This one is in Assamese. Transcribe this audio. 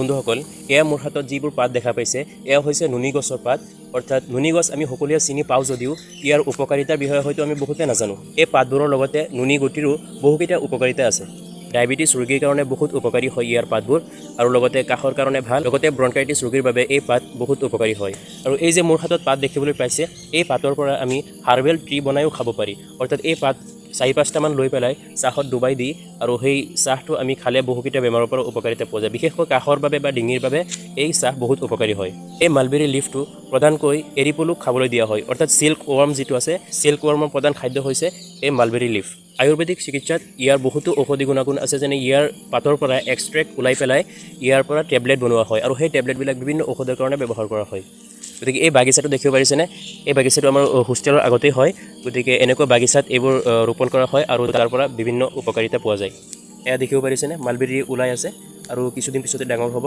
বন্ধুসকল এয়া মোৰ হাতত যিবোৰ পাত দেখা পাইছে এয়া হৈছে নুনি গছৰ পাত অৰ্থাৎ নুনি গছ আমি সকলোৱে চিনি পাওঁ যদিও ইয়াৰ উপকাৰিতাৰ বিষয়ে হয়তো আমি বহুতে নাজানো এই পাতবোৰৰ লগতে নুনি গুটিৰো বহুকেইটা উপকাৰিতা আছে ডায়েবেটিছ ৰোগীৰ কাৰণে বহুত উপকাৰী হয় ইয়াৰ পাতবোৰ আৰু লগতে কাহৰ কাৰণে ভাল লগতে ব্ৰংকাইটিছ ৰোগীৰ বাবে এই পাত বহুত উপকাৰী হয় আৰু এই যে মোৰ হাতত পাত দেখিবলৈ পাইছে এই পাতৰ পৰা আমি হাৰ্বেল টি বনাইও খাব পাৰি অৰ্থাৎ এই পাত 4-5টামান লৈ পেলাই চাহত ডুবাই দি আৰু সেই চাহটো আমি খালে বহুকেইটা বেমাৰৰ পৰা উপকাৰিতা পোৱা যায় বিশেষকৈ কাহৰ বাবে বা ডিঙিৰ বাবে এই চাহ বহুত উপকাৰী হয় এই মালবেৰী লিফটো প্ৰধানকৈ এৰিপলুক খাবলৈ দিয়া হয় অৰ্থাৎ সিল্ক ওয়াৰ্ম যিটো আছে সিল্ক ওয়াৰ্মৰ প্ৰধান খাদ্য হৈছে এই মালবেৰী লিফ আয়ুৰ্বেদিক চিকিৎসাত ইয়াৰ বহুতো ঔষধি গুণাগুণ আছে যেনে ইয়াৰ পাতৰ পৰা এক্সট্ৰেক্ট ওলাই পেলাই ইয়াৰ পৰা টেবলেট বনোৱা হয় আৰু সেই টেবলেটবিলাক বিভিন্ন ঔষধৰ কাৰণে ব্যৱহাৰ কৰা হয় গতিকে এই বাগিচাটো দেখিব পাৰিছেনে এই বাগিচাটো আমাৰ হোষ্টেলৰ আগতেই হয় গতিকে এনেকুৱা বাগিচাত এইবোৰ ৰোপণ কৰা হয় আৰু তাৰ পৰা বিভিন্ন উপকাৰিতা পোৱা যায় এয়া দেখিব পাৰিছেনে মালবেৰী ওলাই আছে আৰু কিছুদিন পিছতে ডাঙৰ হ'ব